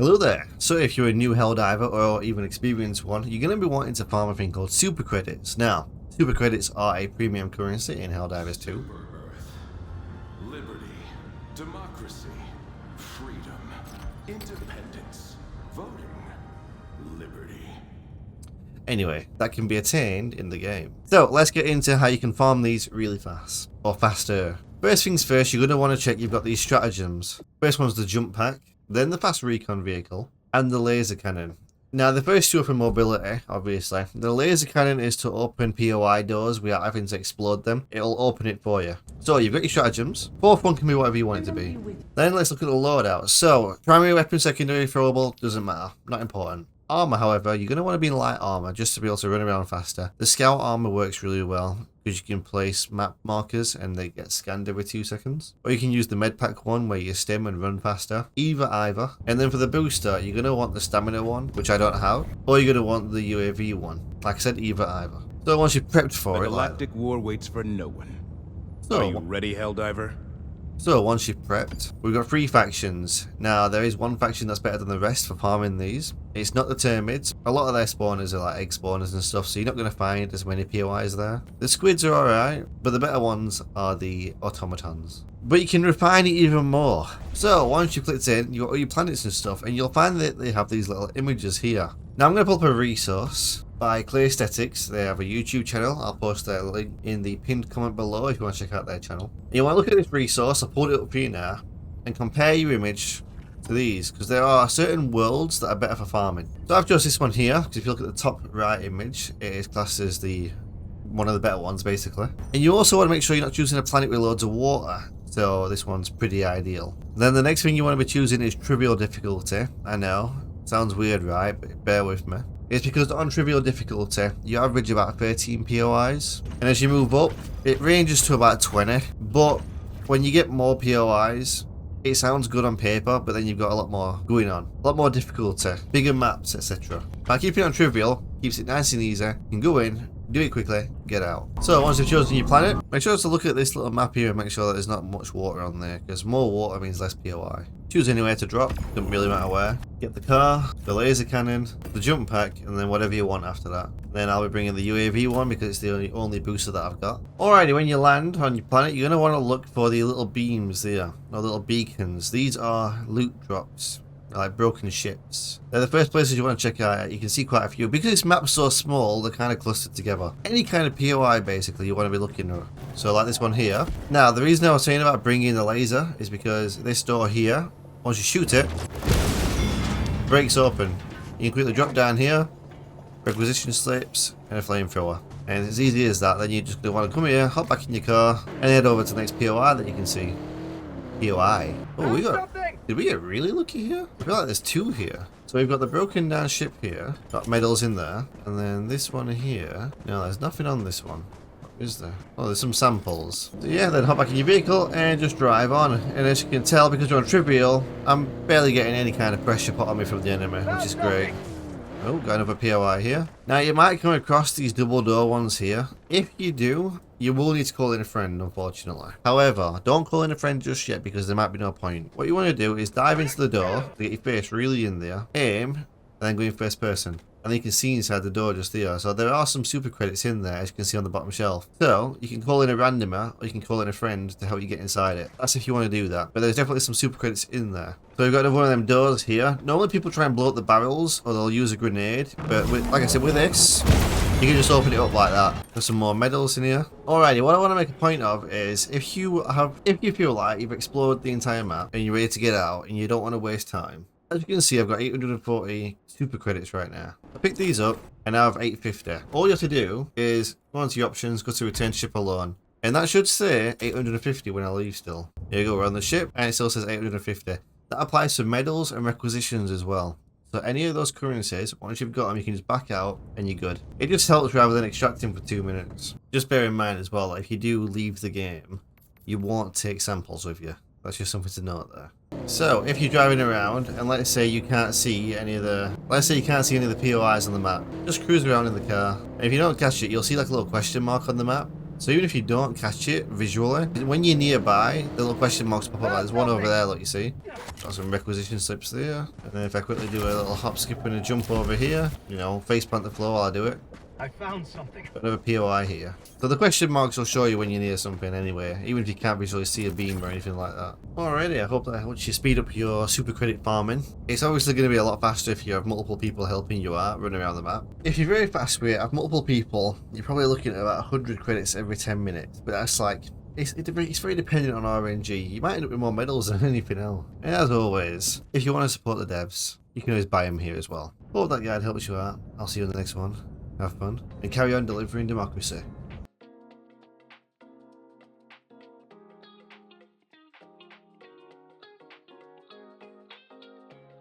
Hello there. So if you're a new Helldiver or even experienced one, you're going to be wanting to farm a thing called super credits. Now, super credits are a premium currency in Helldivers 2. Earth, liberty, democracy, freedom, independence, voting, liberty. Anyway, that can be attained in the game. So let's get into how you can farm these really fast, or faster. First things first, you're going to want to check you've got these stratagems. First one's the jump pack, then the fast recon vehicle, and the laser cannon. Now the first two are for mobility, obviously. The laser cannon is to open POI doors without having to explode them. It'll open it for you. So you've got your stratagems. Fourth one can be whatever you want it to be. Then let's look at the loadout. So primary weapon, secondary, throwable, doesn't matter. Not important. Armor, however, you're going to want to be in light armor just to be able to run around faster. The scout armor works really well because you can place map markers and they get scanned every 2 seconds. Or you can use the med pack one where you stim and run faster. Either. And then for the booster, you're going to want the stamina one, which I don't have. Or you're going to want the UAV one. Like I said, either. So once you've prepped for The it, galactic war waits for no one. Are you ready, Helldiver? So once you've prepped, we've got 3 factions. Now there is one faction that's better than the rest for farming these. It's not the Termites. A lot of their spawners are like egg spawners and stuff, so you're not going to find as many POIs there. The squids are alright, but the better ones are the automatons. But you can refine it even more. So once you've clicked in, you've got all your planets and stuff, and you'll find that they have these little images here. Now I'm going to pull up a resource by Clear Aesthetics. They have a YouTube channel. I'll post their link in the pinned comment below if you want to check out their channel. And you want to look at this resource, I'll pull it up for you now, and compare your image to these, because there are certain worlds that are better for farming. So I've chosen this one here, because if you look at the top right image, it is classed as one of the better ones basically. And you also want to make sure you're not choosing a planet with loads of water. So this one's pretty ideal. Then the next thing you want to be choosing is trivial difficulty. I know, sounds weird, right? But bear with me. It's because on trivial difficulty, you average about 13 POIs. And as you move up, it ranges to about 20. But when you get more POIs, it sounds good on paper, but then you've got a lot more going on. A lot more difficulty, bigger maps, etc. By keeping it on trivial, keeps it nice and easy. You can go in, do it quickly, get out. So once you've chosen your planet, make sure to look at this little map here and make sure that there's not much water on there, because more water means less POI. Choose anywhere to drop, doesn't really matter where. Get the car, the laser cannon, the jump pack, and then whatever you want after that. Then I'll be bringing the UAV one because it's the only booster that I've got. Alrighty, when you land on your planet, you're going to want to look for the little beams there, or little beacons. These are loot drops, like broken ships. They're the first places you want to check out. You can see quite a few. Because this map's so small, they're kind of clustered together. Any kind of POI, basically, you want to be looking at. So like this one here. Now, the reason I was saying about bringing the laser is because this door here, once you shoot it, breaks open. You can quickly drop down here, requisition slips, and a flamethrower. And it's as easy as that. Then you just want to come here, hop back in your car, and head over to the next POI that you can see. POI. Oh, did we get really lucky here? I feel like there's 2 here. So we've got the broken down ship here, got medals in there, and then this one here. No, there's nothing on this one. Is there? Oh, there's some samples. So yeah, then hop back in your vehicle and just drive on. And as you can tell, because you're on trivial, I'm barely getting any kind of pressure put on me from the enemy, which is great. Oh, got another POI here. Now, you might come across these double door ones here. If you do, you will need to call in a friend, unfortunately. However, don't call in a friend just yet because there might be no point. What you want to do is dive into the door, get your face really in there, aim, and then go in first person. And you can see inside the door just there. So there are some super credits in there, as you can see on the bottom shelf. So you can call in a randomer, or you can call in a friend to help you get inside it. That's if you want to do that. But there's definitely some super credits in there. So we've got another one of them doors here. Normally people try and blow up the barrels, or they'll use a grenade. But like I said, with this, you can just open it up like that. There's some more medals in here. Alrighty, what I want to make a point of is if you feel like you've explored the entire map and you're ready to get out and you don't want to waste time. As you can see, I've got 840 super credits right now. I picked these up and now I have 850. All you have to do is go onto your options, go to return ship alone. And that should say 850 when I leave still. Here you go, we're on the ship and it still says 850. That applies to medals and requisitions as well. So any of those currencies, once you've got them, you can just back out and you're good. It just helps rather than extracting for 2 minutes. Just bear in mind as well, if you do leave the game, you won't take samples with you. That's just something to note there. So if you're driving around and let's say you can't see any of the POIs on the map, just cruise around in the car. And if you don't catch it, you'll see like a little question mark on the map. So even if you don't catch it visually, when you're nearby, the little question marks pop up. Like there's one over there, look, you see? Got some requisition slips there. And then if I quickly do a little hop, skip, and a jump over here, you know, face plant the floor while I do it. I found something. Got another POI here. So the question marks will show you when you're near something anyway, even if you can't visually see a beam or anything like that. Alrighty, I hope that helps you speed up your super credit farming. It's obviously going to be a lot faster if you have multiple people helping you out, running around the map. If you're very fast with it, have multiple people, you're probably looking at about 100 credits every 10 minutes. But that's like, it's very dependent on RNG. You might end up with more medals than anything else. And as always, if you want to support the devs, you can always buy them here as well. Hope that guide helps you out. I'll see you in the next one. Have fun, and carry on delivering democracy.